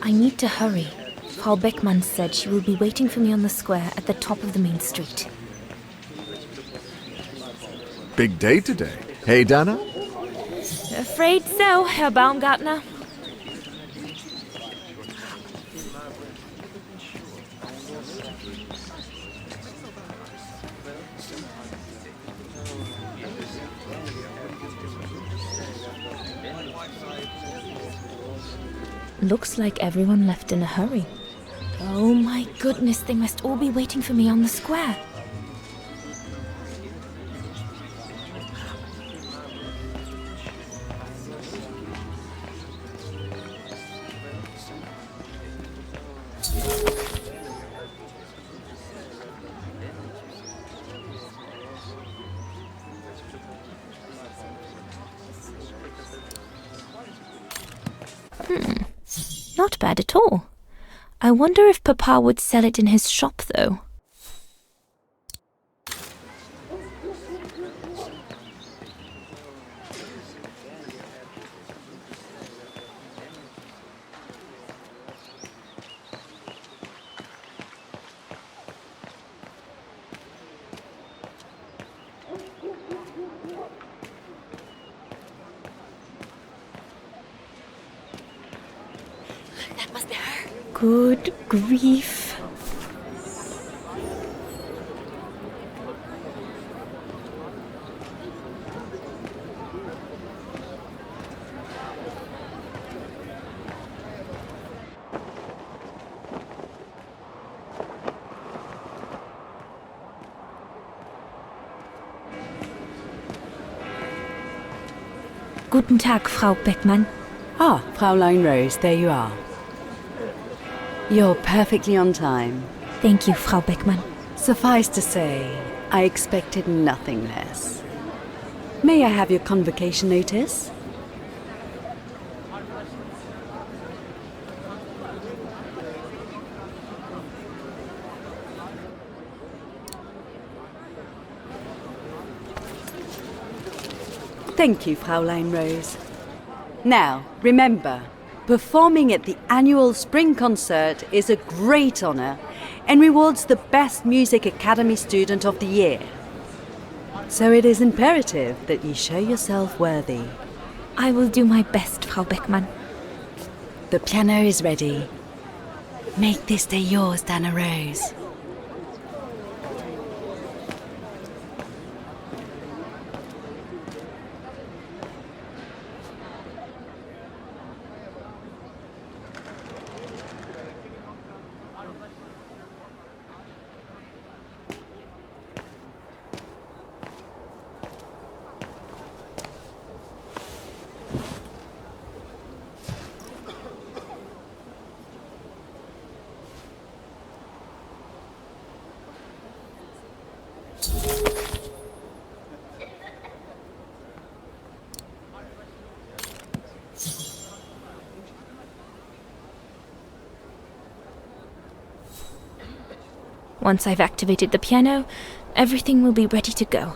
I need to hurry. Frau Beckmann said she will be waiting for me on the square at the top of the main street. Big day today. Hey, Dana? Afraid so, Herr Baumgartner. Looks like everyone left in a hurry. Oh my goodness, they must all be waiting for me on the square. Not bad at all. I wonder if Papa would sell it in his shop, though. That must be her. Good grief. Guten Tag, Frau Beckmann. Ah, Fräulein Roze, there you are. You're perfectly on time. Thank you, Frau Beckmann. Suffice to say, I expected nothing less. May I have your convocation notice? Thank you, Fräulein Roze. Now, remember, performing at the annual Spring Concert is a great honor and rewards the best Music Academy student of the year. So it is imperative that you show yourself worthy. I will do my best, Frau Beckmann. The piano is ready. Make this day yours, Dana Roze. Once I've activated the piano, everything will be ready to go.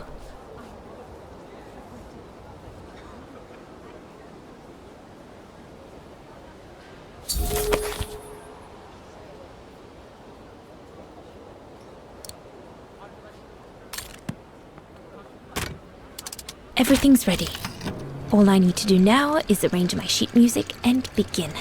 Everything's ready. All I need to do now is arrange my sheet music and begin.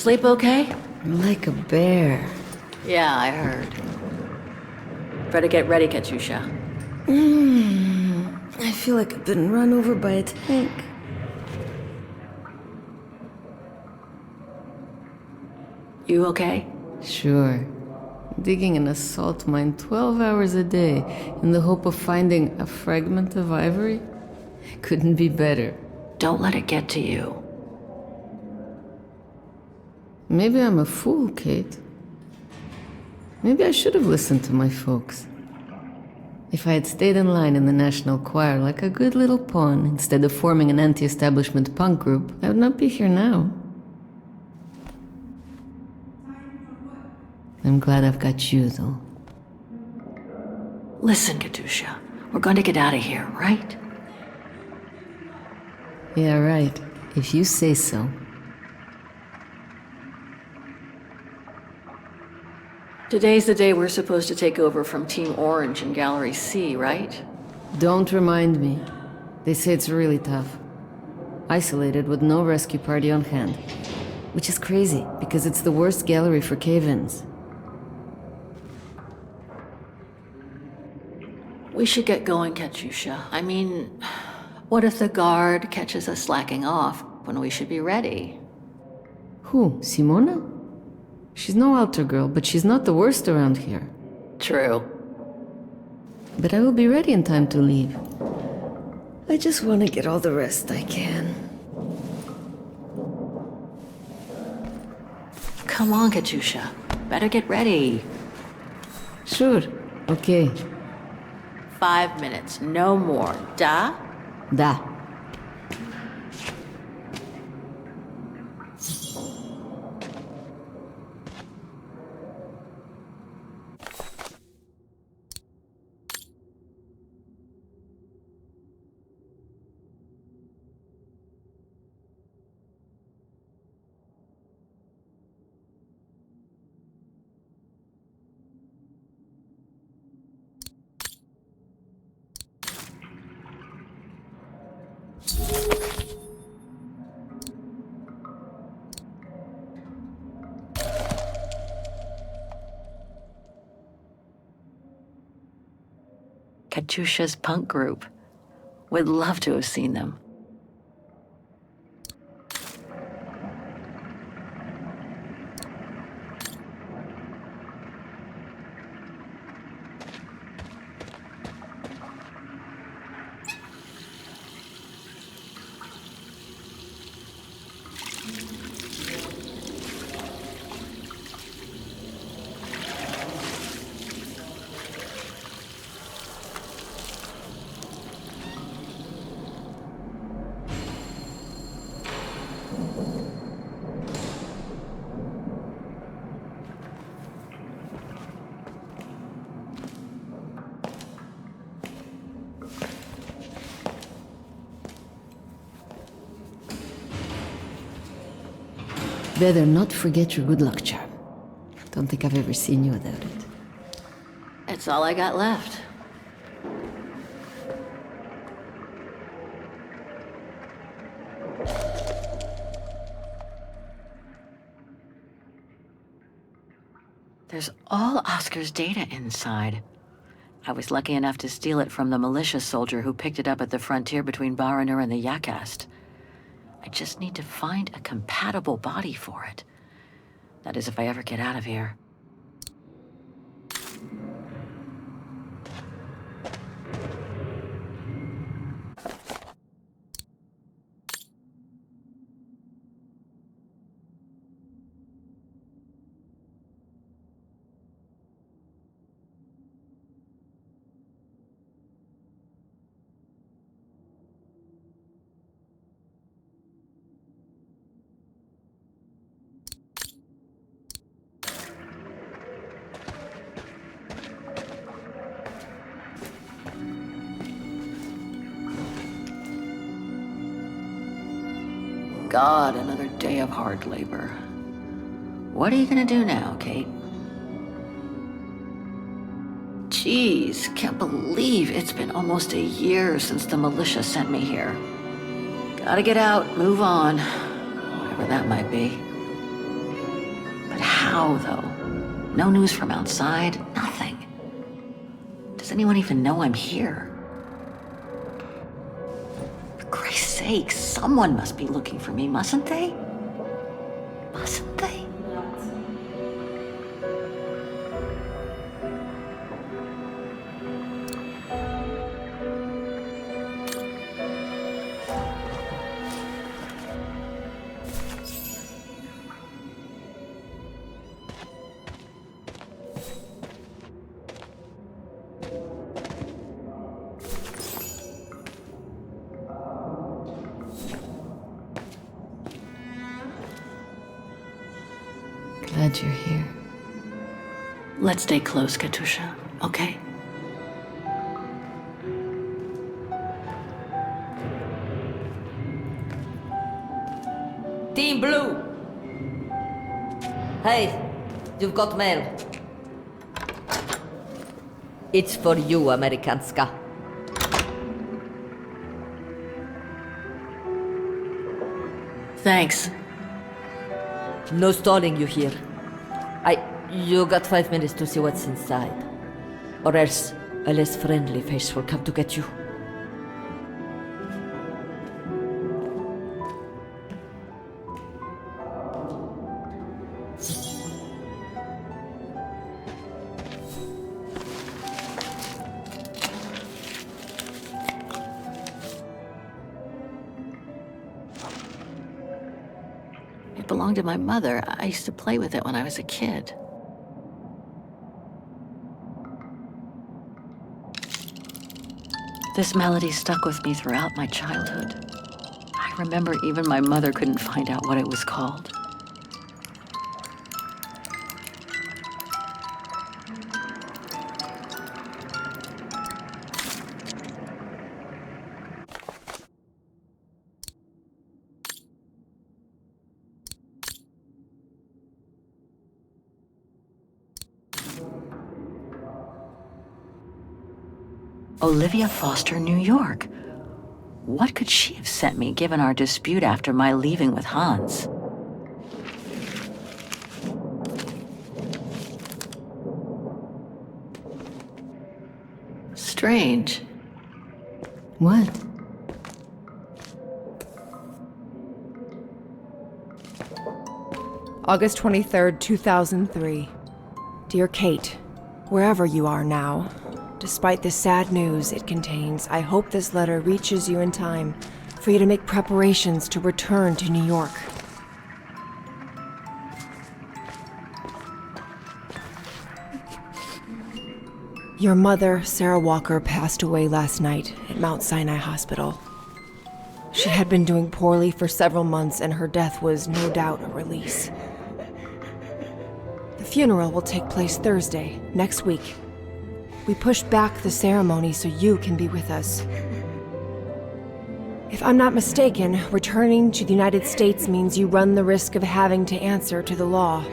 Sleep okay? Like a bear. Yeah, I heard. Better get ready, Katyusha. I feel like I've been run over by a tank. You okay? Sure. Digging an assault mine 12 hours a day in the hope of finding a fragment of ivory? Couldn't be better. Don't let it get to you. Maybe I'm a fool, Kate. Maybe I should have listened to my folks. If I had stayed in line in the National Choir like a good little pawn instead of forming an anti-establishment punk group, I would not be here now. I'm glad I've got you, though. Listen, Katyusha. We're going to get out of here, right? Yeah, right. If you say so. Today's the day we're supposed to take over from Team Orange in Gallery C, right? Don't remind me. They say it's really tough. Isolated with no rescue party on hand. Which is crazy, because it's the worst gallery for cave-ins. We should get going, Katyusha. I mean, what if the guard catches us slacking off when we should be ready? Who? Simona? She's no altar girl, but she's not the worst around here. True. But I will be ready in time to leave. I just want to get all the rest I can. Come on, Katyusha. Better get ready. Sure. Okay. 5 minutes, no more. Da? Da. Katyusha's punk group. Would love to have seen them. Better not forget your good luck charm. Don't think I've ever seen you without it. It's all I got left. There's all Oscar's data inside. I was lucky enough to steal it from the militia soldier who picked it up at the frontier between Baranur and the Yakast. I just need to find a compatible body for it. That is, if I ever get out of here. God, another day of hard labor. What are you gonna do now, Kate? Jeez, can't believe it's been almost a year since the militia sent me here. Gotta get out, move on, whatever that might be. How, though? No news from outside? Nothing. Does anyone even know I'm here? For Christ's sake, someone must be looking for me, mustn't they? Mustn't they? Glad you're here. Let's stay close, Katusha, okay? Team Blue! Hey, you've got mail. It's for you, Amerikanska. Thanks. No stalling you here. You got 5 minutes to see what's inside. Or else a less friendly face will come to get you. It belonged to my mother. I used to play with it when I was a kid. This melody stuck with me throughout my childhood. I remember even my mother couldn't find out what it was called. Olivia Foster, New York. What could she have sent me given our dispute after my leaving with Hans? Strange. What? August 23rd, 2003. Dear Kate, wherever you are now, despite the sad news it contains, I hope this letter reaches you in time for you to make preparations to return to New York. Your mother, Sarah Walker, passed away last night at Mount Sinai Hospital. She had been doing poorly for several months, and her death was no doubt a release. The funeral will take place Thursday, next week. We pushed back the ceremony so you can be with us. If I'm not mistaken, returning to the United States means you run the risk of having to answer to the law.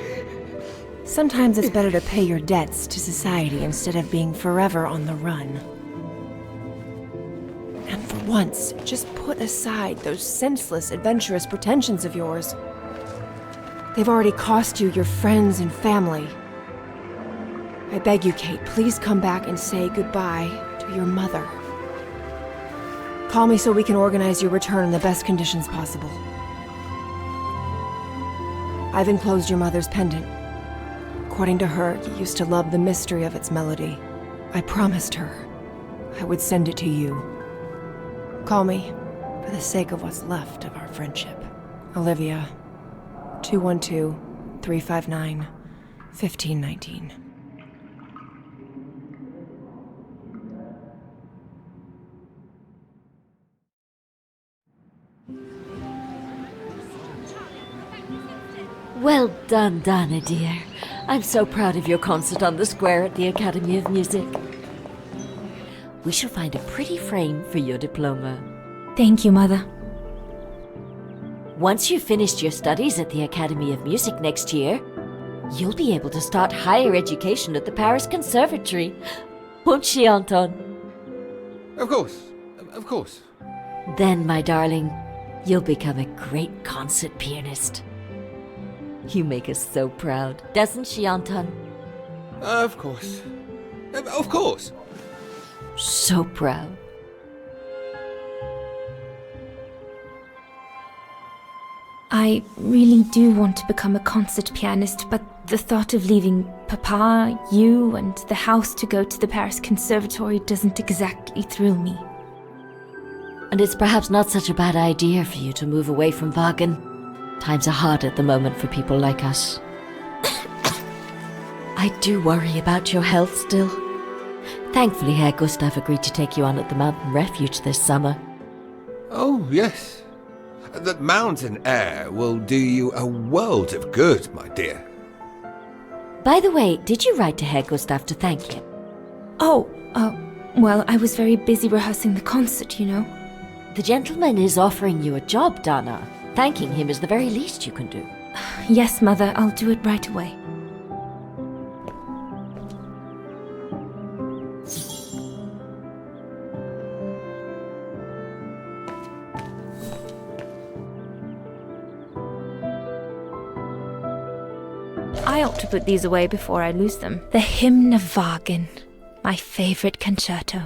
Sometimes it's better to pay your debts to society instead of being forever on the run. And for once, just put aside those senseless, adventurous pretensions of yours. They've already cost you your friends and family. I beg you, Kate, please come back and say goodbye to your mother. Call me so we can organize your return in the best conditions possible. I've enclosed your mother's pendant. According to her, you used to love the mystery of its melody. I promised her I would send it to you. Call me for the sake of what's left of our friendship. Olivia, 212-359-1519. Well done, Dana, dear. I'm so proud of your concert on the square at the Academy of Music. We shall find a pretty frame for your diploma. Thank you, Mother. Once you've finished your studies at the Academy of Music next year, you'll be able to start higher education at the Paris Conservatory. Won't she, Anton? Of course, of course. Then, my darling, you'll become a great concert pianist. You make us so proud, doesn't she, Anton? Of course. Of course. So proud. I really do want to become a concert pianist, but the thought of leaving Papa, you, and the house to go to the Paris Conservatory doesn't exactly thrill me. And it's perhaps not such a bad idea for you to move away from Vaghen. Times are hard at the moment for people like us. I do worry about your health still. Thankfully, Herr Gustav agreed to take you on at the mountain refuge this summer. Oh, yes. The mountain air will do you a world of good, my dear. By the way, did you write to Herr Gustav to thank him? Well, I was very busy rehearsing the concert, you know. The gentleman is offering you a job, Dana. Thanking him is the very least you can do. Yes, Mother, I'll do it right away. I ought to put these away before I lose them. The Hymn of Vaghen, my favorite concerto.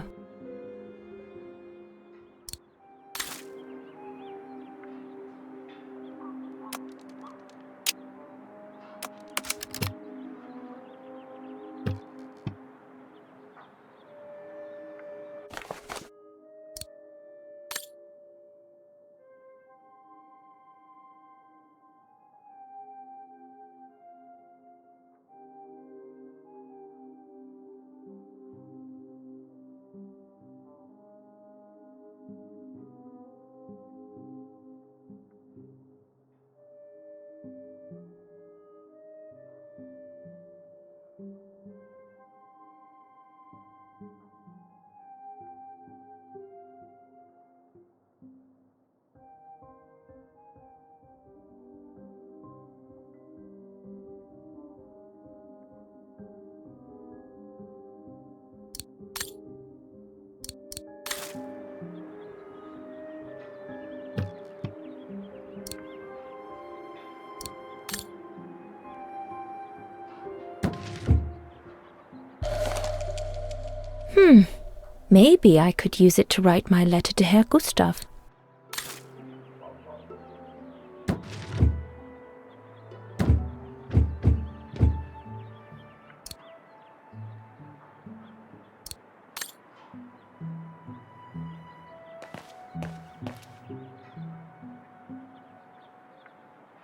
Maybe I could use it to write my letter to Herr Gustav.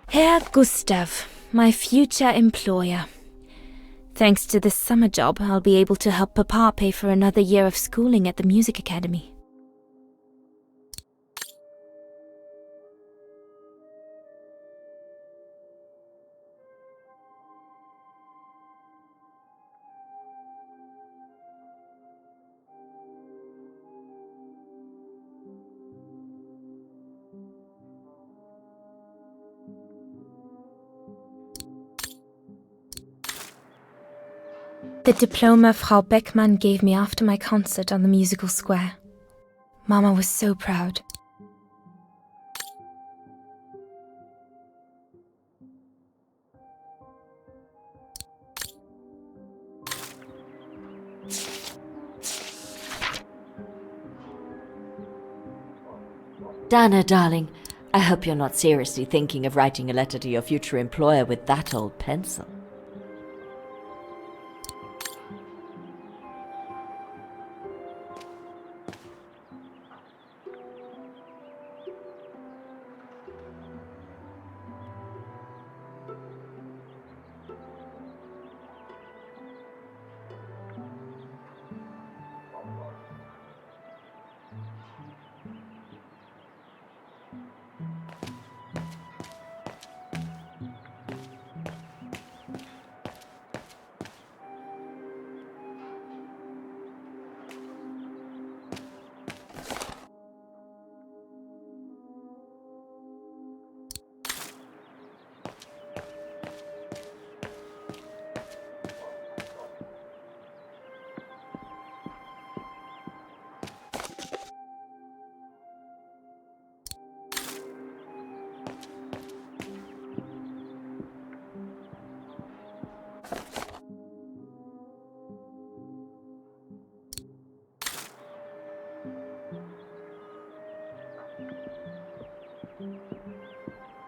Herr Gustav, my future employer. Thanks to this summer job, I'll be able to help Papa pay for another year of schooling at the music academy. The diploma Frau Beckmann gave me after my concert on the musical square. Mama was so proud. Dana, darling, I hope you're not seriously thinking of writing a letter to your future employer with that old pencil.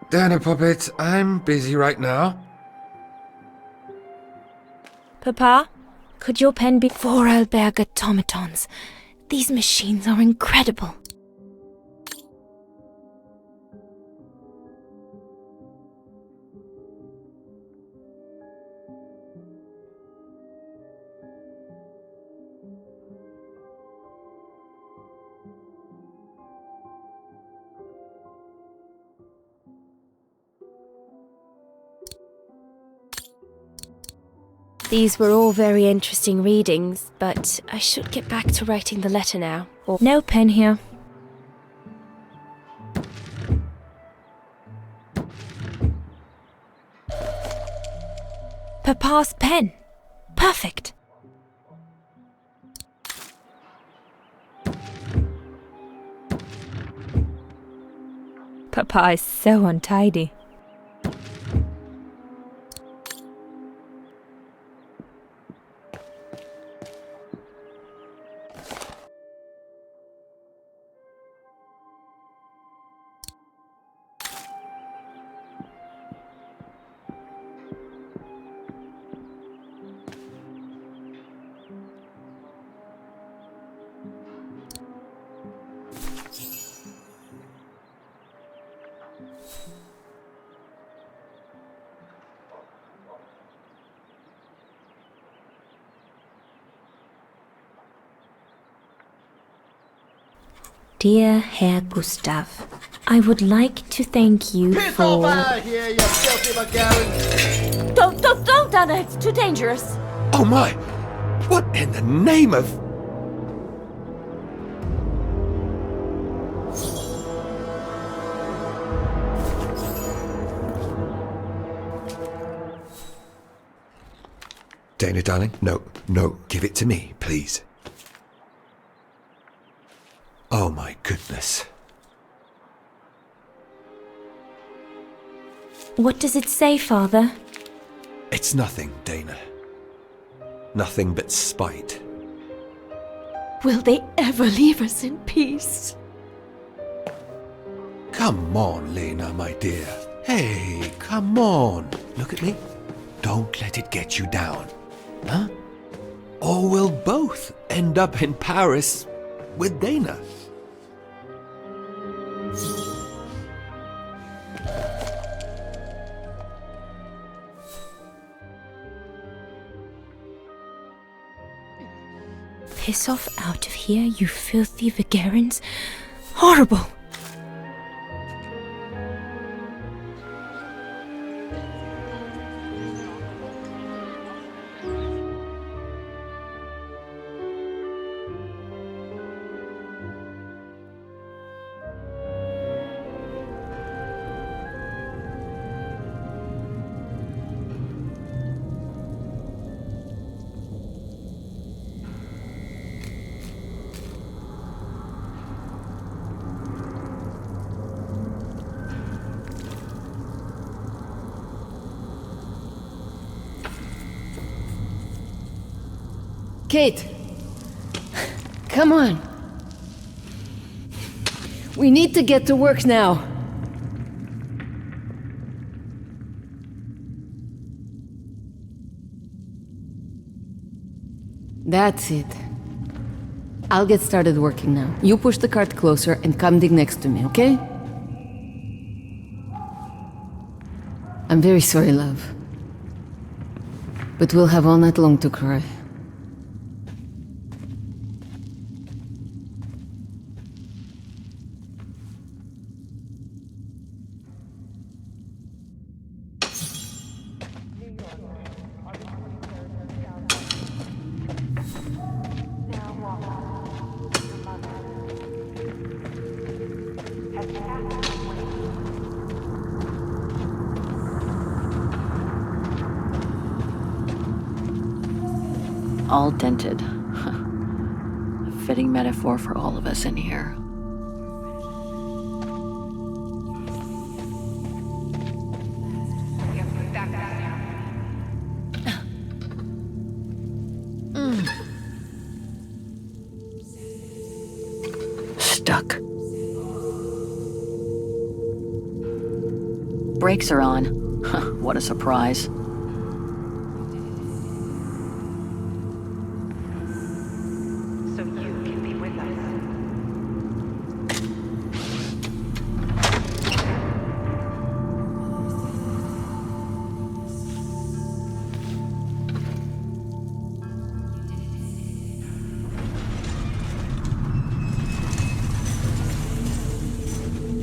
Dana Puppet, I'm busy right now. Papa, could your pen be 4 automatons? These machines are incredible. These were all very interesting readings, but I should get back to writing the letter now. No pen here. Papa's pen. Perfect. Papa is so untidy. Dear Herr Gustav, I would like to thank you Piss for... off out of here, you filthy Vaghen! Don't, Dana, it's too dangerous. Oh my! What in the name of... Dana, darling, no, give it to me, please. Oh my goodness. What does it say, Father? It's nothing, Dana. Nothing but spite. Will they ever leave us in peace? Come on, Lena, my dear. Hey, come on. Look at me. Don't let it get you down. Huh? Or we'll both end up in Paris with Dana. Piss off out of here, you filthy Vagerans. Horrible! Kate! Come on! We need to get to work now! That's it. I'll get started working now. You push the cart closer and come dig next to me, okay? I'm very sorry, love. But we'll have all night long to cry. All dented. A fitting metaphor for all of us in here. Stuck. Brakes are on. What a surprise. So you can be with us.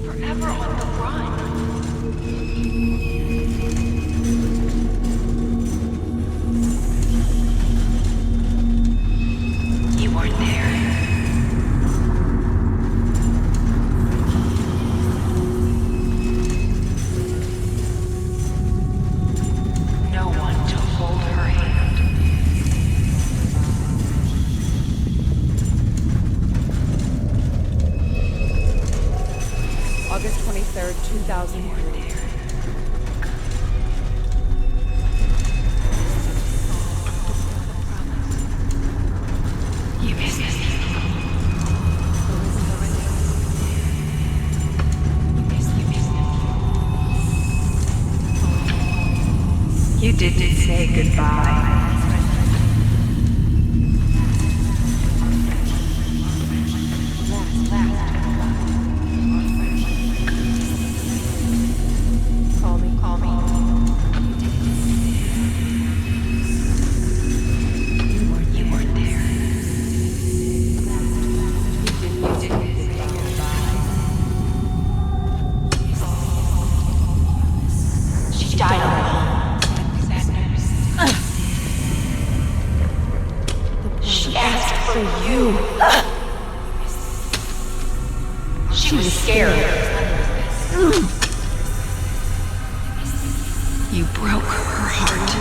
Forever on the run. You weren't there. No one to hold her hand. August 23rd, 2003. You missed us. You didn't say goodbye. Call me. You weren't there. You didn't say goodbye. She died alone. She asked for you. She was scared. You broke her heart.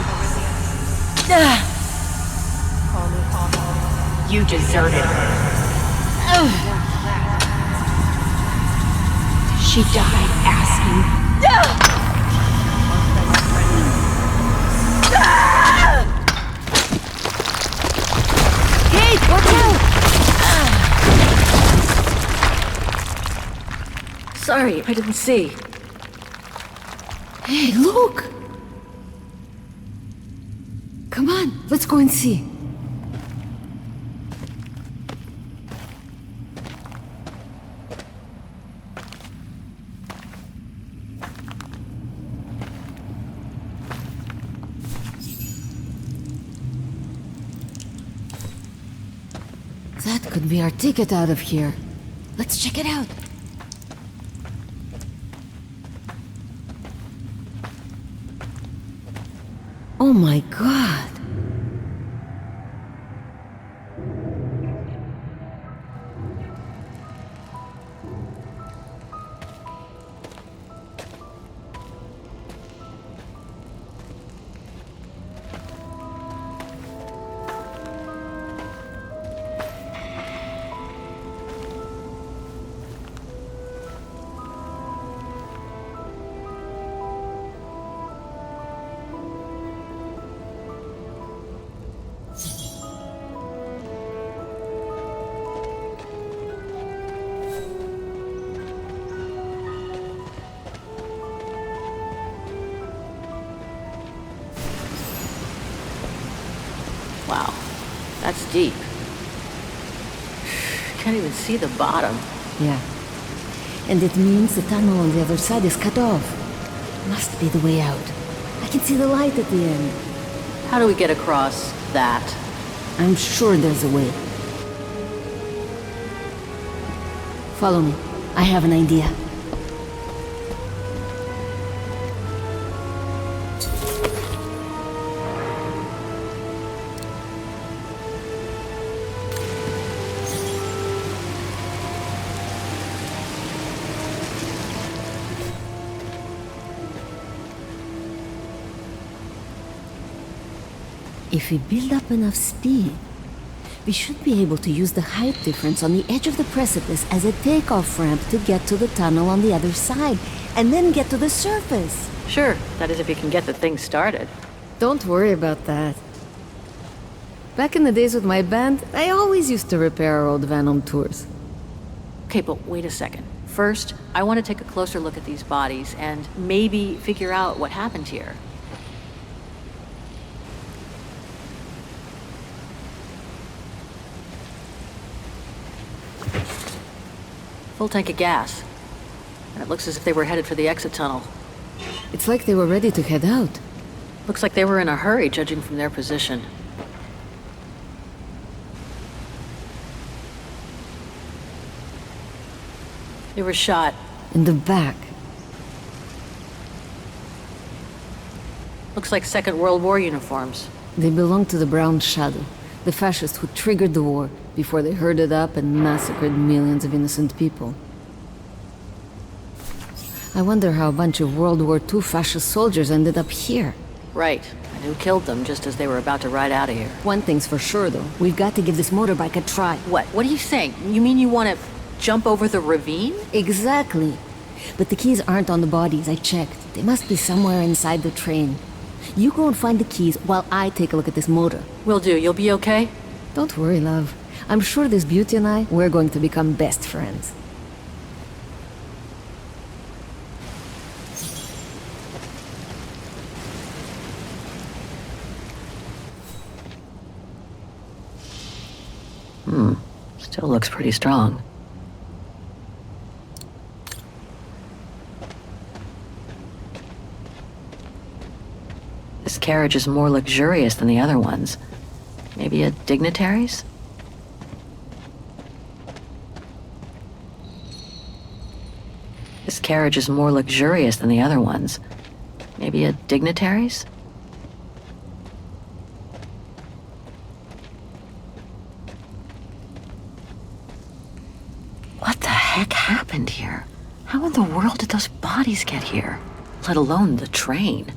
You deserted her. She died asking. Kate, watch out! Sorry, I didn't see. Hey, look! Come on, let's go and see. That could be our ticket out of here. Let's check it out. Oh my god! Wow, that's deep. Can't even see the bottom. Yeah. And it means the tunnel on the other side is cut off. Must be the way out. I can see the light at the end. How do we get across that? I'm sure there's a way. Follow me. I have an idea. If we build up enough speed, we should be able to use the height difference on the edge of the precipice as a takeoff ramp to get to the tunnel on the other side, and then get to the surface. Sure, that is if you can get the thing started. Don't worry about that. Back in the days with my band, I always used to repair our old van on tours. Okay, but wait a second. First, I want to take a closer look at these bodies and maybe figure out what happened here. Full tank of gas. And it looks as if they were headed for the exit tunnel. It's like they were ready to head out. Looks like they were in a hurry, judging from their position. They were shot. In the back. Looks like Second World War uniforms. They belong to the Brown Shadow, the fascists who triggered the war before they herded up and massacred millions of innocent people. I wonder how a bunch of World War II fascist soldiers ended up here. Right, and who killed them just as they were about to ride out of here. One thing's for sure, though. We've got to give this motorbike a try. What? What are you saying? You mean you want to jump over the ravine? Exactly. But the keys aren't on the bodies, I checked. They must be somewhere inside the train. You go and find the keys while I take a look at this motor. Will do. You'll be okay? Don't worry, love. I'm sure this beauty and I, we're going to become best friends. Still looks pretty strong. This carriage is more luxurious than the other ones. Maybe a dignitary's? This carriage is more luxurious than the other ones. Maybe a dignitary's? What the heck happened here? How in the world did those bodies get here? Let alone the train.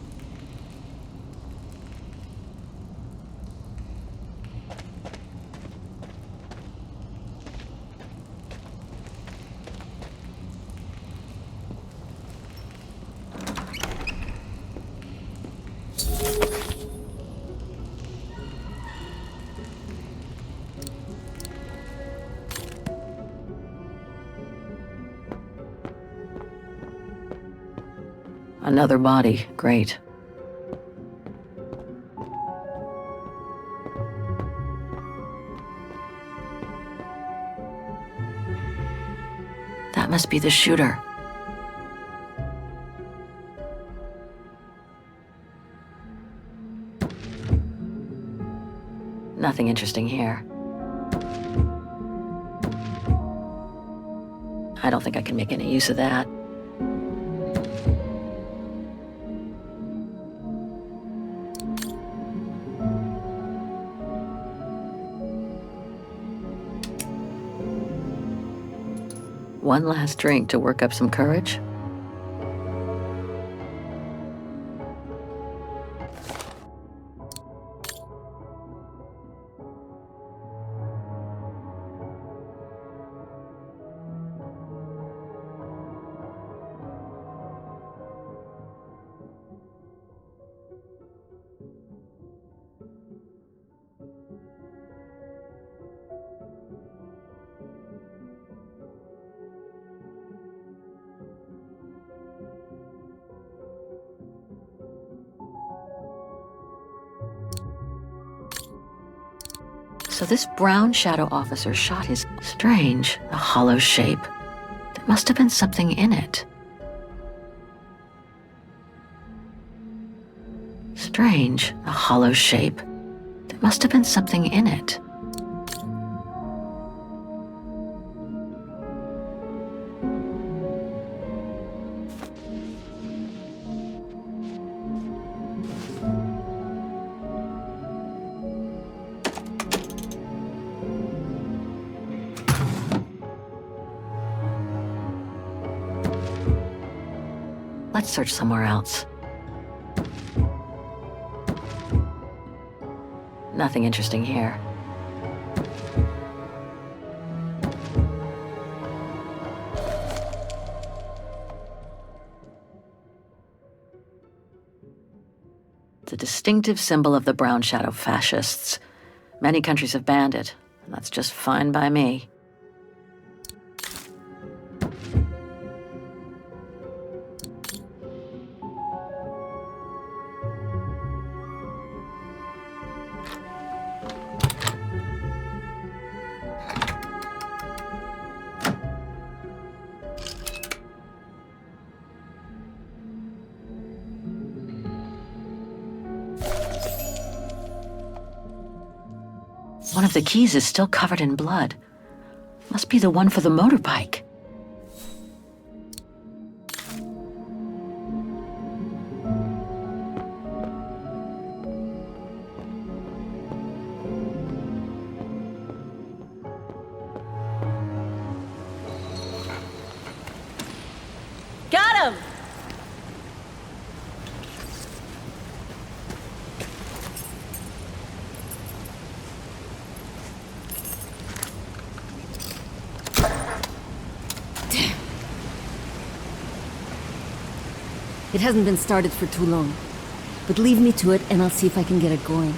Another body. Great. That must be the shooter. Nothing interesting here. I don't think I can make any use of that. One last drink to work up some courage. So this brown shadow officer shot his... Strange, a hollow shape. There must have been something in it. Strange, a hollow shape. There must have been something in it. Let's search somewhere else. Nothing interesting here. It's a distinctive symbol of the brown shadow fascists. Many countries have banned it, and that's just fine by me. One of the keys is still covered in blood. Must be the one for the motorbike. Got him! It hasn't been started for too long. But leave me to it and I'll see if I can get it going.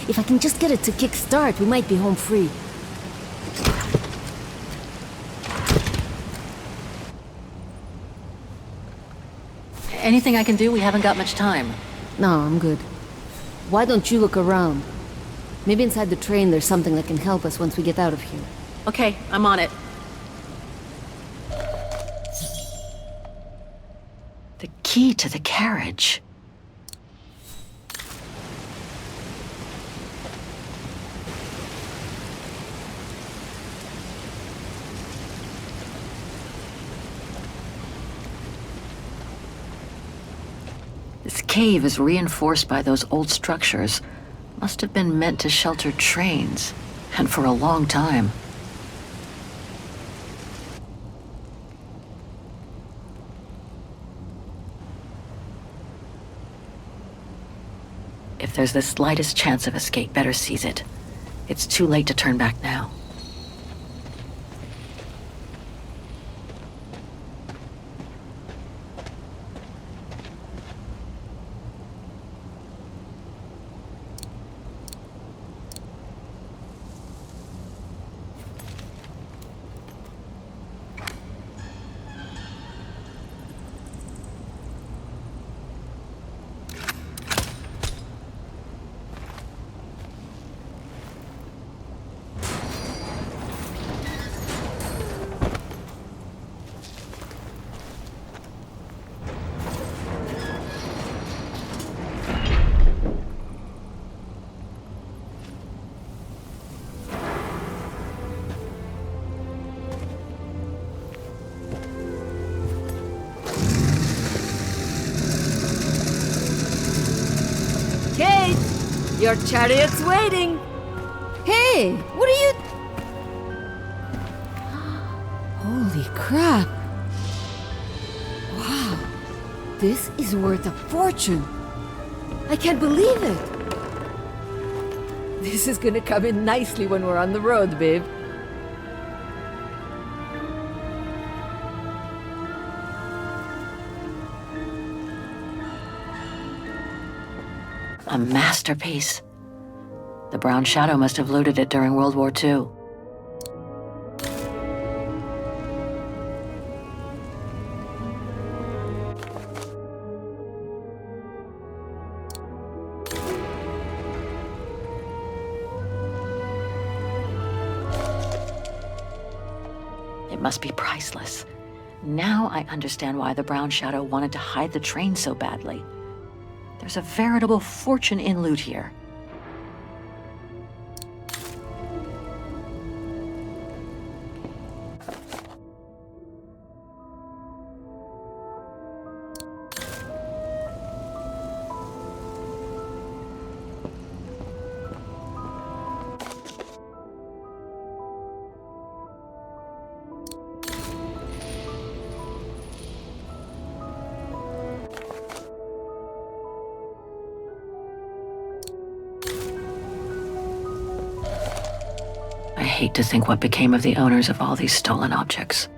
If I can just get it to kick start, we might be home free. Anything I can do? We haven't got much time. No, I'm good. Why don't you look around? Maybe inside the train there's something that can help us once we get out of here. Okay, I'm on it. The key to the carriage. This cave is reinforced by those old structures. Must have been meant to shelter trains, and for a long time. If there's the slightest chance of escape, better seize it. It's too late to turn back now. Kate! Your chariot's waiting! Hey! What are you... Holy crap! Wow! This is worth a fortune! I can't believe it! This is gonna come in nicely when we're on the road, babe. A masterpiece. The Brown Shadow must have looted it during World War II. It must be priceless. Now I understand why the Brown Shadow wanted to hide the train so badly. There's a veritable fortune in loot here. I hate to think what became of the owners of all these stolen objects.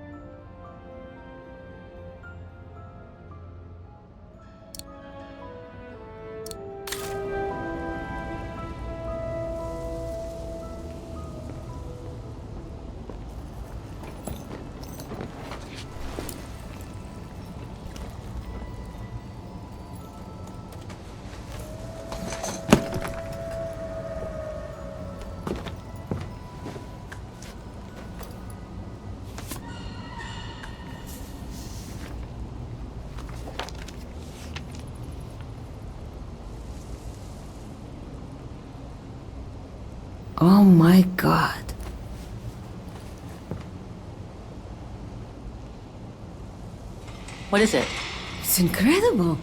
Oh my god. What is it? It's incredible.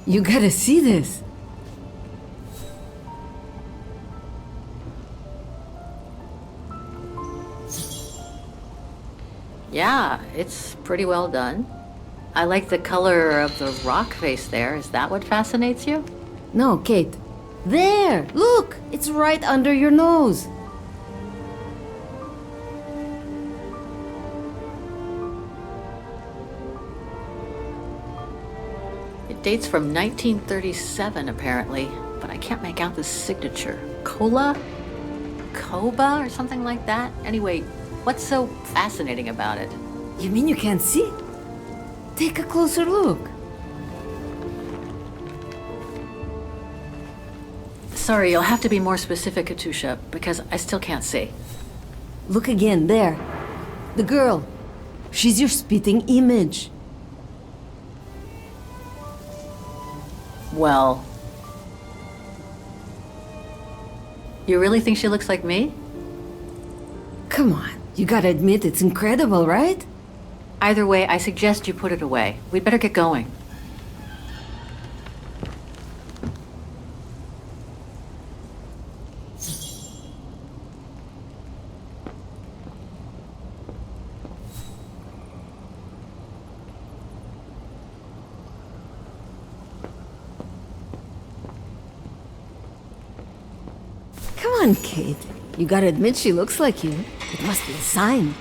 You gotta see this. Yeah, it's pretty well done. I like the color of the rock face there. Is that what fascinates you? No, Kate. There! Look! It's right under your nose. It dates from 1937, apparently, but I can't make out the signature. Cola? Koba or something like that? Anyway, what's so fascinating about it? You mean you can't see? Take a closer look. Sorry, you'll have to be more specific, Katusha, because I still can't see. Look again, there. The girl. She's your spitting image. Well... You really think she looks like me? Come on, you gotta admit it's incredible, right? Either way, I suggest you put it away. We'd better get going. Come on, Kate. You gotta admit she looks like you. It must be a sign.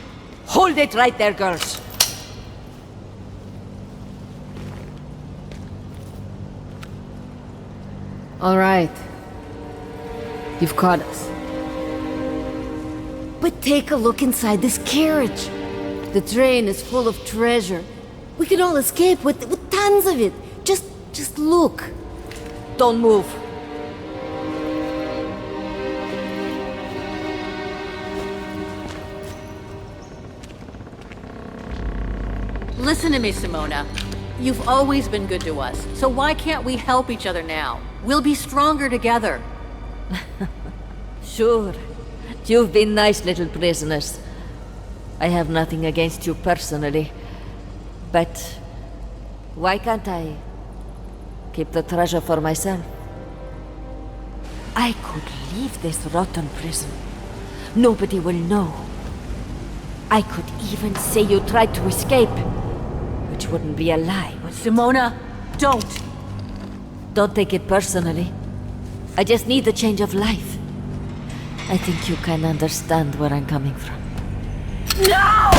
Hold it right there, girls. All right. You've caught us. But take a look inside this carriage. The train is full of treasure. We can all escape with tons of it. Just look. Don't move. Listen to me, Simona. You've always been good to us, so why can't we help each other now? We'll be stronger together. Sure. You've been nice little prisoners. I have nothing against you personally. But why can't I keep the treasure for myself? I could leave this rotten prison. Nobody will know. I could even say you tried to escape, which wouldn't be a lie. Simona, don't! Don't take it personally. I just need a change of life. I think you can understand where I'm coming from. No!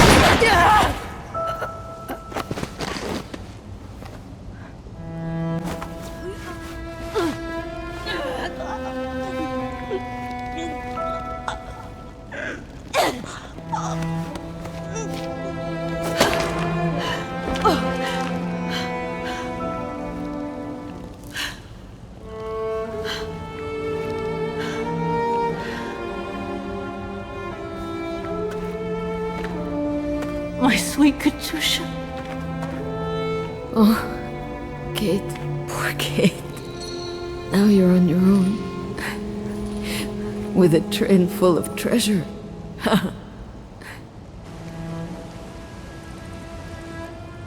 My sweet Katusha. Oh, Kate. Poor Kate. Now you're on your own. With a train full of treasure.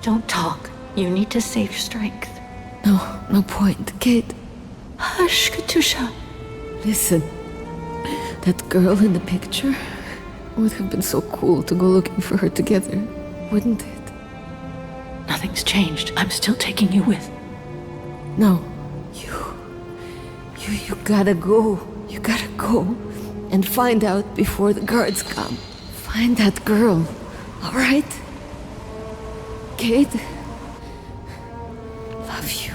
Don't talk. You need to save your strength. No point, Kate. Hush, Katusha. Listen. That girl in the picture would have been so cool to go looking for her together, wouldn't it? Nothing's changed. I'm still taking you with. No. You gotta go. You gotta go and find out before the guards come. Find that girl, all right? Kate, love you.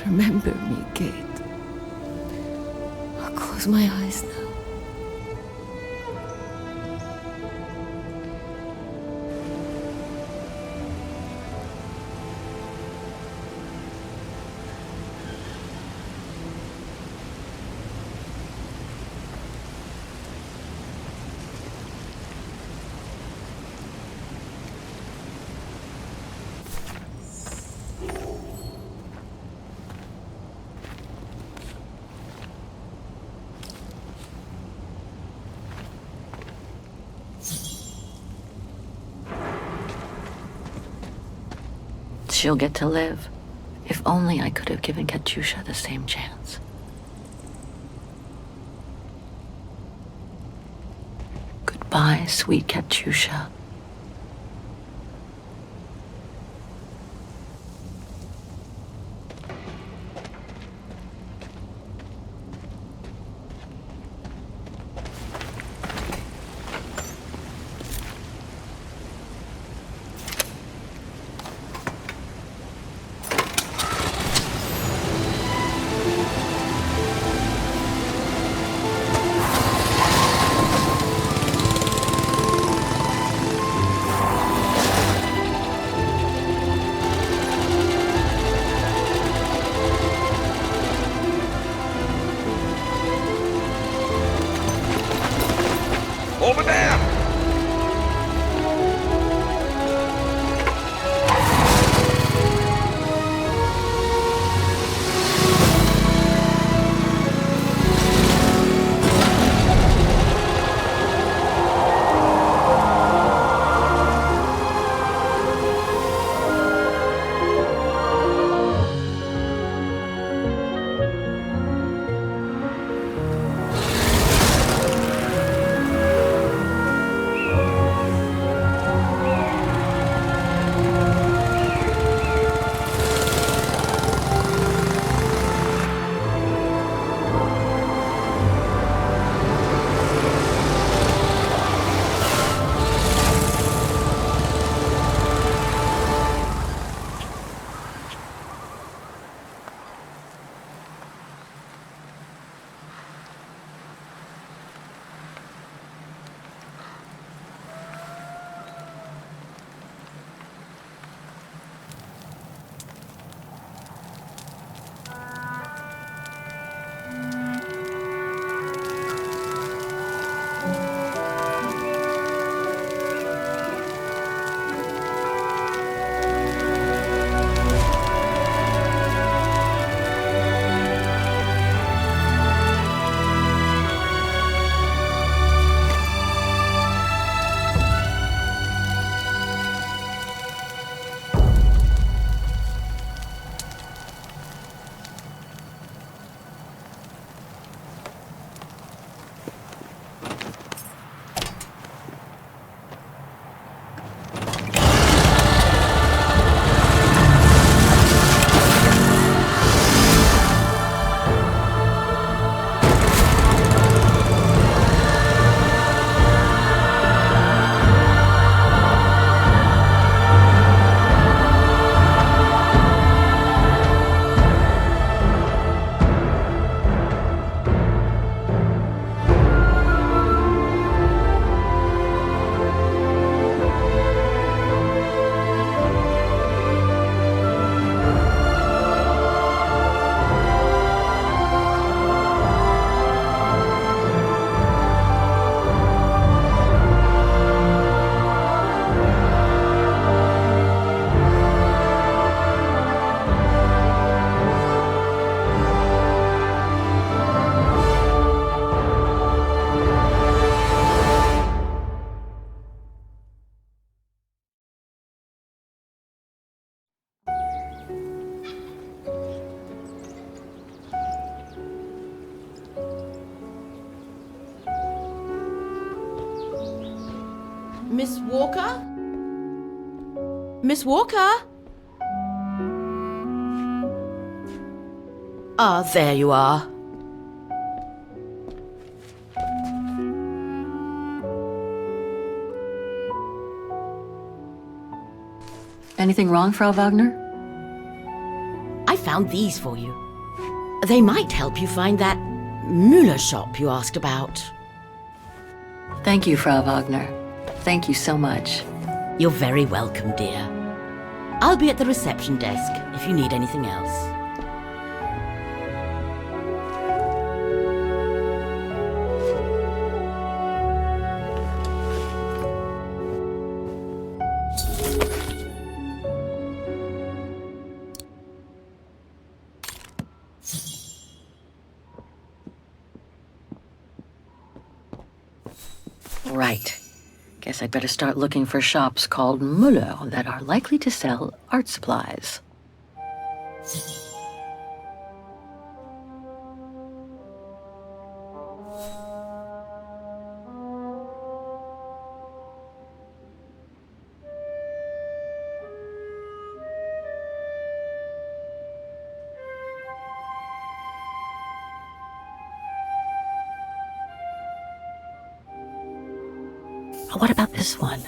Remember me, Kate. I'll close my eyes now. she'll get to live. If only I could have given Katyusha the same chance. Goodbye, sweet Katyusha. Over there! Miss Walker? Miss Walker? Ah, there you are. Anything wrong, Frau Wagner? I found these for you. They might help you find that Müller shop you asked about. Thank you, Frau Wagner. Thank you so much. You're very welcome, dear. I'll be at the reception desk if you need anything else. Guess I better start looking for shops called Müller that are likely to sell art supplies. What about this one?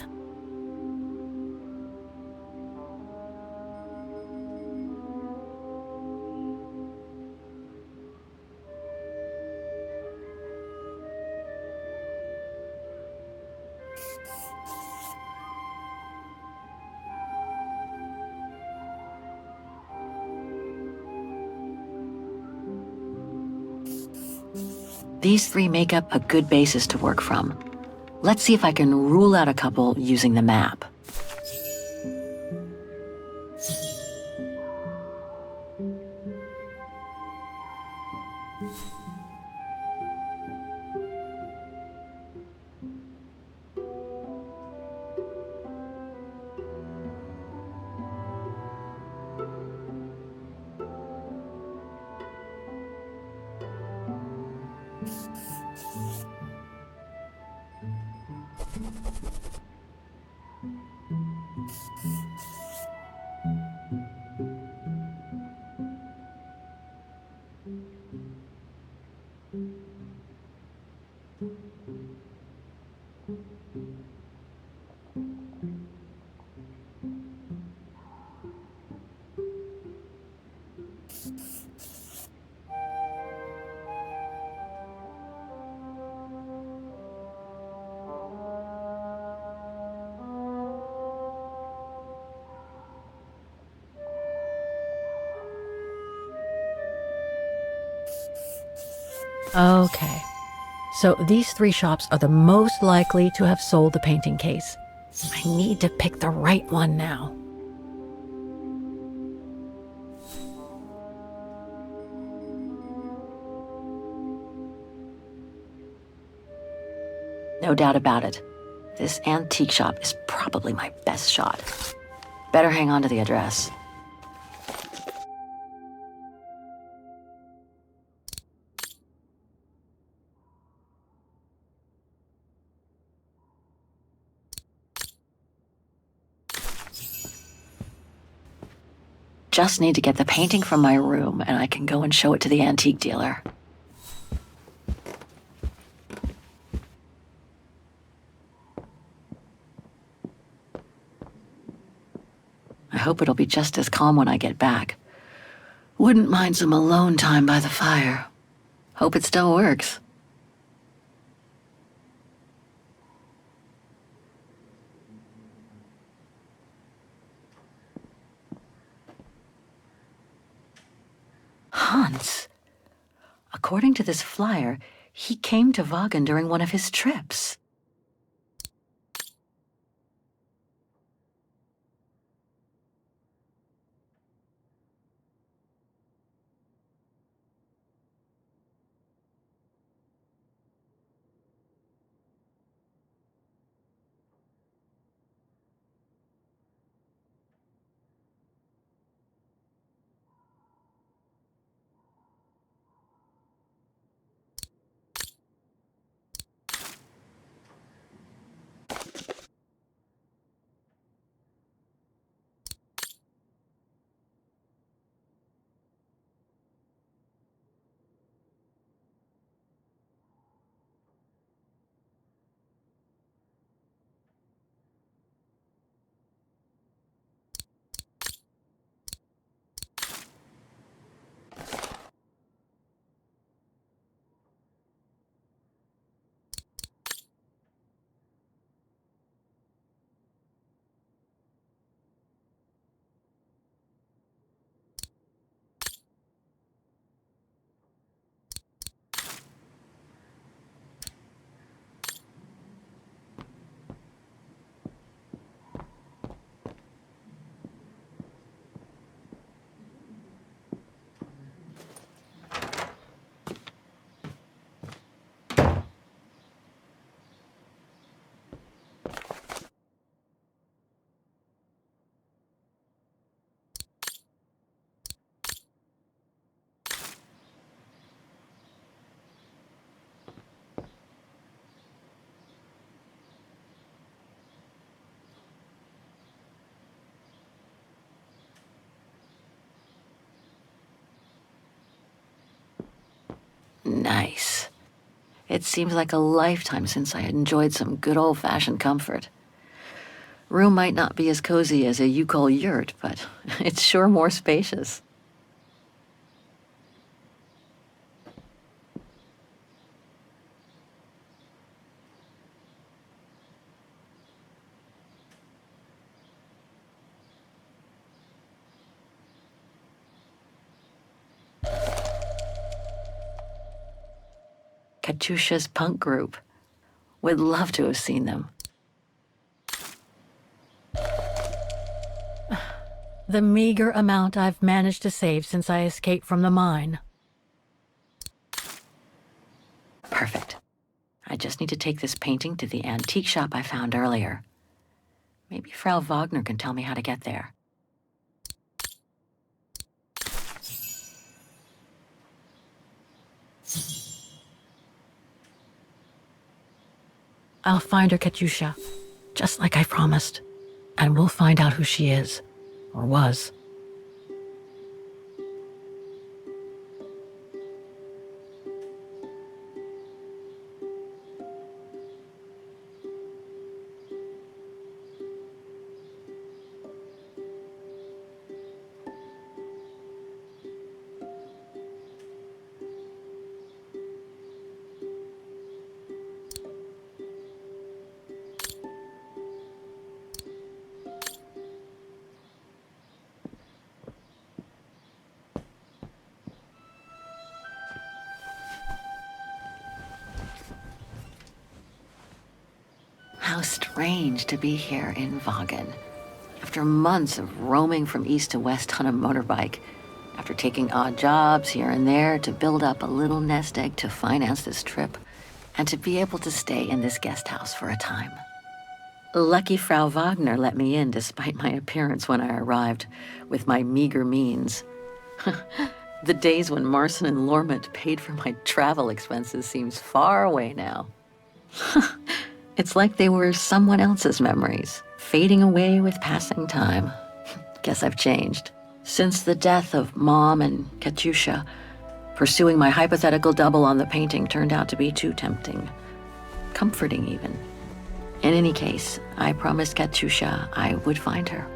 These three make up a good basis to work from. Let's see if I can rule out a couple using the map. Okay, so these three shops are the most likely to have sold the painting case. I need to pick the right one now. No doubt about it. This antique shop is probably my best shot. Better hang on to the address. Just need to get the painting from my room and I can go and show it to the antique dealer. I hope it'll be just as calm when I get back. Wouldn't mind some alone time by the fire. Hope it still works. Hans. According to this flyer, he came to Vaghen during one of his trips. Nice. It seems like a lifetime since I enjoyed some good old-fashioned comfort. Room might not be as cozy as a you-call yurt, but it's sure more spacious. Katyusha's punk group. Would love to have seen them. The meager amount I've managed to save since I escaped from the mine. Perfect. I just need to take this painting to the antique shop I found earlier. Maybe Frau Wagner can tell me how to get there. I'll find her, Katyusha, just like I promised. And we'll find out who she is, or was. How strange to be here in Vaghen. After months of roaming from east to west on a motorbike, after taking odd jobs here and there to build up a little nest egg to finance this trip, and to be able to stay in this guest house for a time. Lucky Frau Wagner let me in despite my appearance when I arrived, with my meager means. The days when Marson and Lormet paid for my travel expenses seems far away now. It's like they were someone else's memories, fading away with passing time. Guess I've changed. Since the death of Mom and Katyusha, pursuing my hypothetical double on the painting turned out to be too tempting. Comforting, even. In any case, I promised Katyusha I would find her.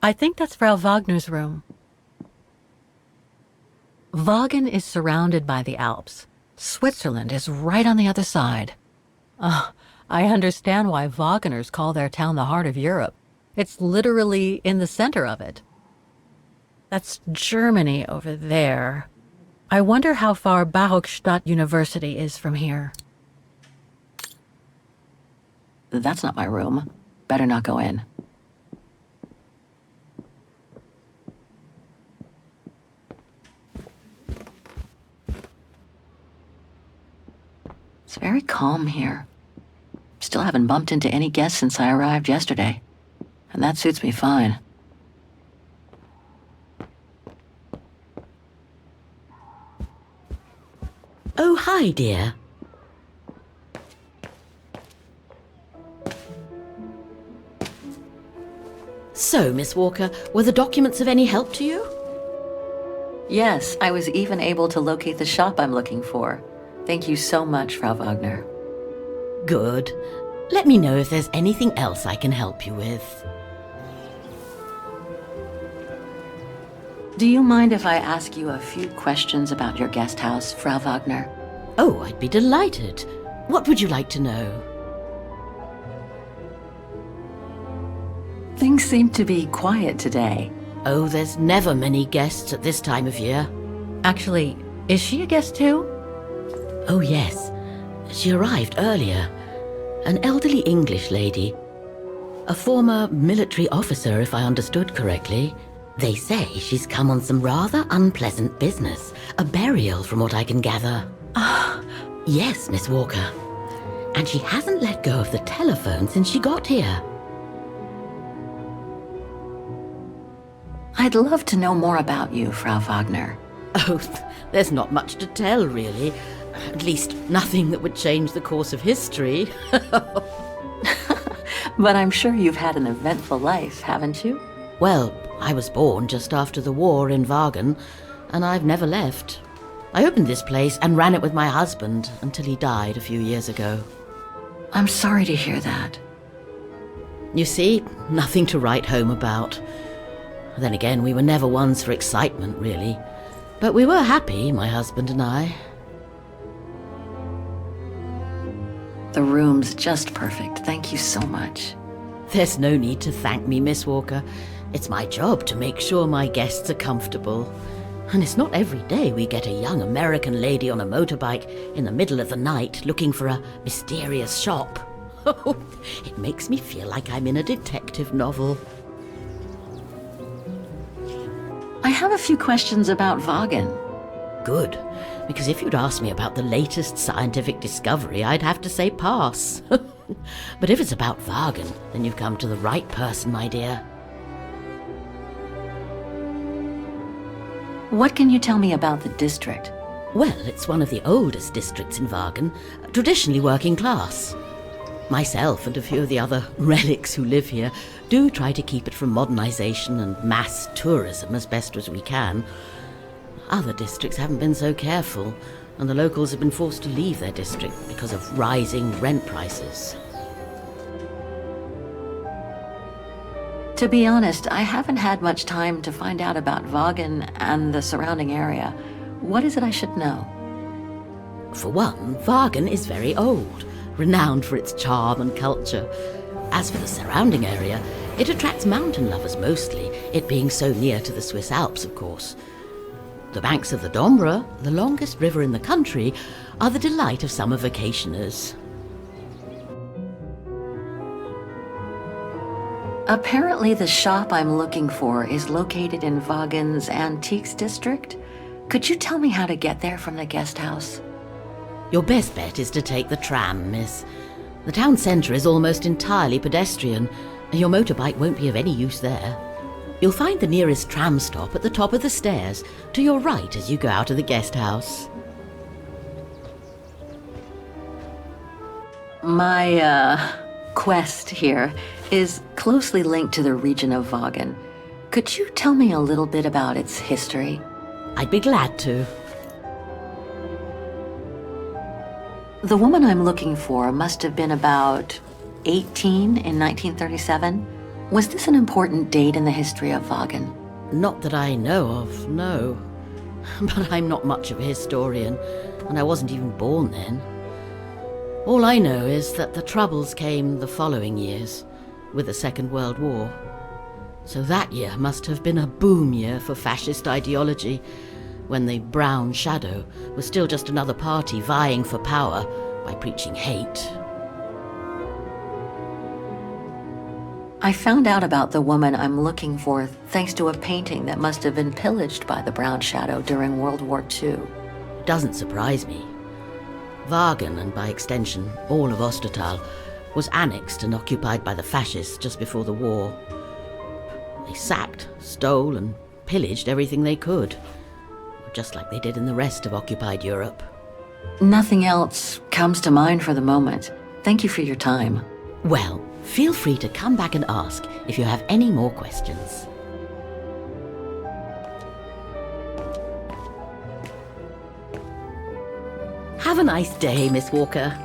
I think that's Frau Wagner's room. Vaghen is surrounded by the Alps. Switzerland is right on the other side. I understand why Wageners call their town the heart of Europe. It's literally in the center of it. That's Germany over there. I wonder how far Barockstadt University is from here. That's not my room. Better not go in. It's very calm here. Still haven't bumped into any guests since I arrived yesterday. And that suits me fine. Oh, hi, dear. So, Miss Walker, were the documents of any help to you? Yes, I was even able to locate the shop I'm looking for. Thank you so much, Frau Wagner. Good. Let me know if there's anything else I can help you with. Do you mind if I ask you a few questions about your guest house, Frau Wagner? Oh, I'd be delighted. What would you like to know? Things seem to be quiet today. Oh, there's never many guests at this time of year. Actually, Is she a guest too? Oh, yes. She arrived earlier. An elderly English lady. A former military officer, if I understood correctly. They say she's come on some rather unpleasant business. A burial, from what I can gather. Yes, Miss Walker. And she hasn't let go of the telephone since she got here. I'd love to know more about you, Frau Wagner. Oh, there's not much to tell, really. At least nothing that would change the course of history. But I'm sure you've had an eventful life, haven't you? Well, I was born just after the war in Vaghen, and I've never left. I opened this place and ran it with my husband until he died a few years ago. I'm sorry to hear that. You see, nothing to write home about. Then again, we were never ones for excitement, really. But we were happy, my husband and I. The room's just perfect. Thank you so much. There's no need to thank me, Miss Walker. It's my job to make sure my guests are comfortable. And it's not every day we get a young American lady on a motorbike in the middle of the night looking for a mysterious shop. It makes me feel like I'm in a detective novel. I have a few questions about Vaghen. Good, because if you'd asked me about the latest scientific discovery, I'd have to say pass. But if it's about Vaghen, then you've come to the right person, my dear. What can you tell me about the district? Well, it's one of the oldest districts in Vaghen, traditionally working class. Myself and a few of the other relics who live here do try to keep it from modernization and mass tourism as best as we can. Other districts haven't been so careful, and the locals have been forced to leave their district because of rising rent prices. To be honest, I haven't had much time to find out about Vaghen and the surrounding area. What is it I should know? For one, Vaghen is very old, renowned for its charm and culture. As for the surrounding area, it attracts mountain lovers mostly, it being so near to the Swiss Alps, of course. The banks of the Dombra, the longest river in the country, are the delight of summer vacationers. Apparently the shop I'm looking for is located in Vaghen's Antiques district. Could you tell me how to get there from the guest house? Your best bet is to take the tram, miss. The town centre is almost entirely pedestrian, and your motorbike won't be of any use there. You'll find the nearest tram stop at the top of the stairs, to your right as you go out of the guest house. My, quest here is closely linked to the region of Vaghen. Could you tell me a little bit about its history? I'd be glad to. The woman I'm looking for must have been about 18 in 1937. Was this an important date in the history of Vaghen? Not that I know of, no. But I'm not much of a historian, and I wasn't even born then. All I know is that the Troubles came the following years, with the Second World War. So that year must have been a boom year for fascist ideology, when the Brown Shadow was still just another party vying for power by preaching hate. I found out about the woman I'm looking for thanks to a painting that must have been pillaged by the Brown Shadow during World War II. Doesn't surprise me. Vaghen, and by extension all of Ostertal, was annexed and occupied by the fascists just before the war. They sacked, stole, and pillaged everything they could, just like they did in the rest of occupied Europe. Nothing else comes to mind for the moment. Thank you for your time. Well, feel free to come back and ask if you have any more questions. Have a nice day, Miss Walker.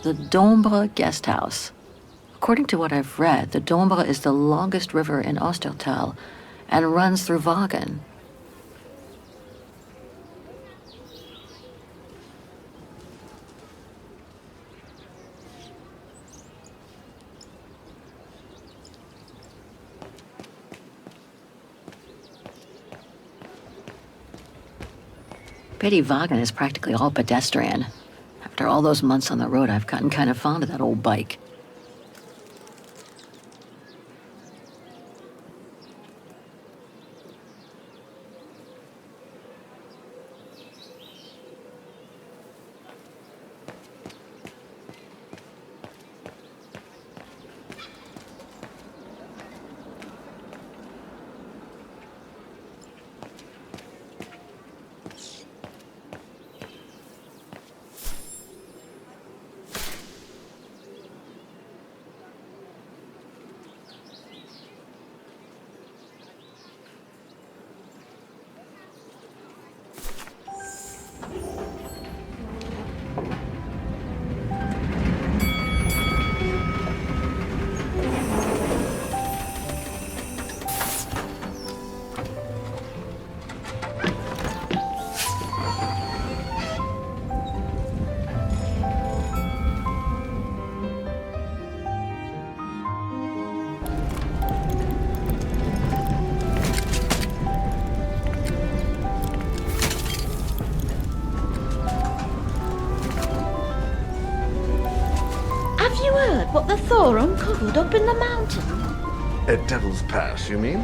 The Dombra Guest House. According to what I've read, the Dombra is the longest river in Ostertal and runs through Vaghen. Pity Vaghen is practically all pedestrian. After all those months on the road, I've gotten kind of fond of that old bike. What the Thor uncovered up in the mountain? At Devil's Pass, you mean?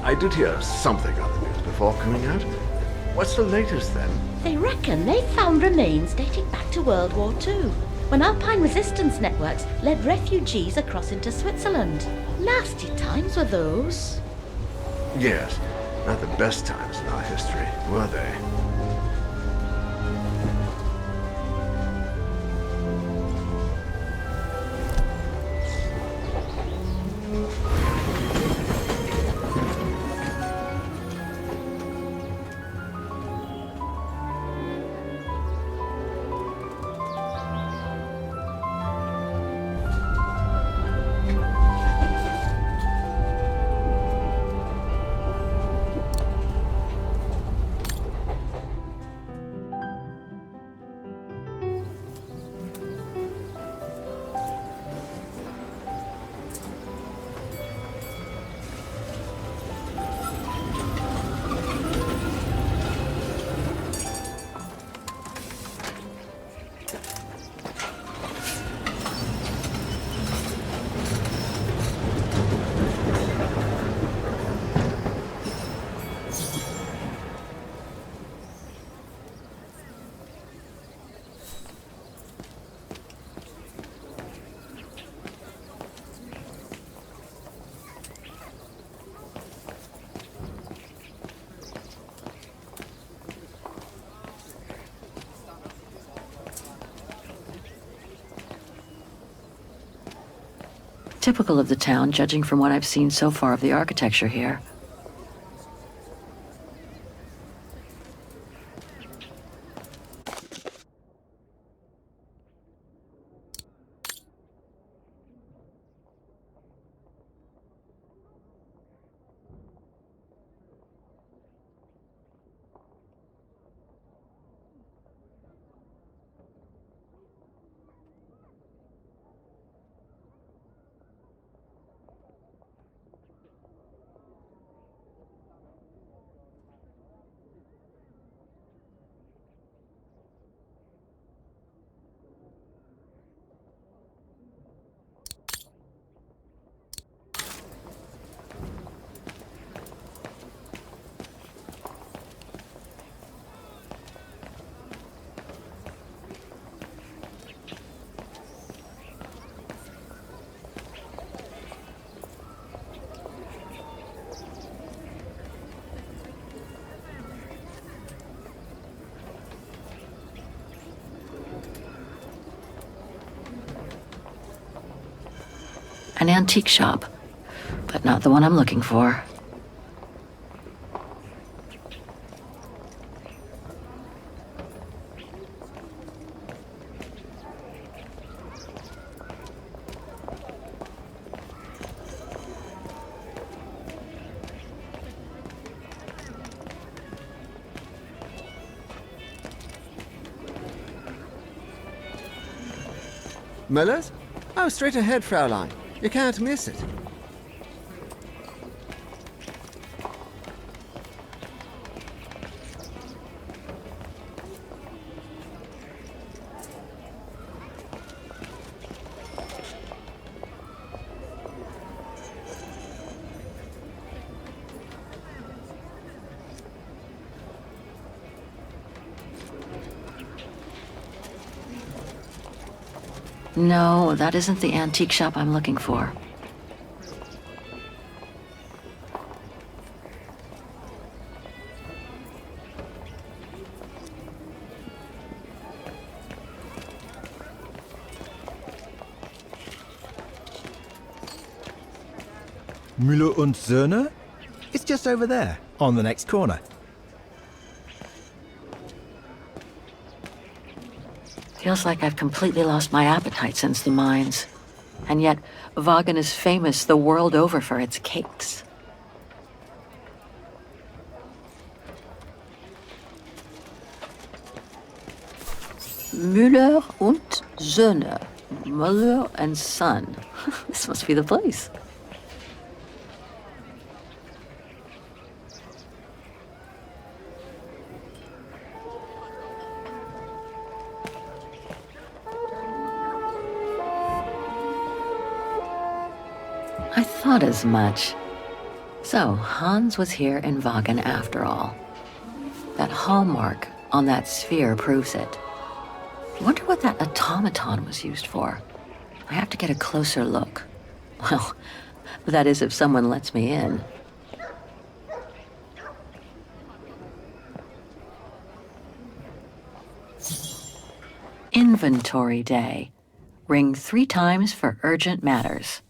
I did hear something on the news before coming out. What's the latest then? They reckon they've found remains dating back to World War II, when Alpine resistance networks led refugees across into Switzerland. Nasty times were those. Yes, not the best times in our history, were they? Typical of the town, judging from what I've seen so far of the architecture here. An antique shop, but not the one I'm looking for. Miller's? Oh, straight ahead, Fraulein. You can't miss it. No, that isn't the antique shop I'm looking for. Müller und Söhne? It's just over there, on the next corner. Feels like I've completely lost my appetite since the mines. And yet, Vaghen is famous the world over for its cakes. Müller und Söhne. Mother and son. This must be the place. I thought as much. So, Hans was here in Vaghen after all. That hallmark on that sphere proves it. Wonder what that automaton was used for. I have to get a closer look. Well, that is if someone lets me in. Inventory day. Ring 3 times for urgent matters.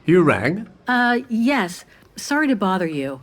You rang? Yes. Sorry to bother you.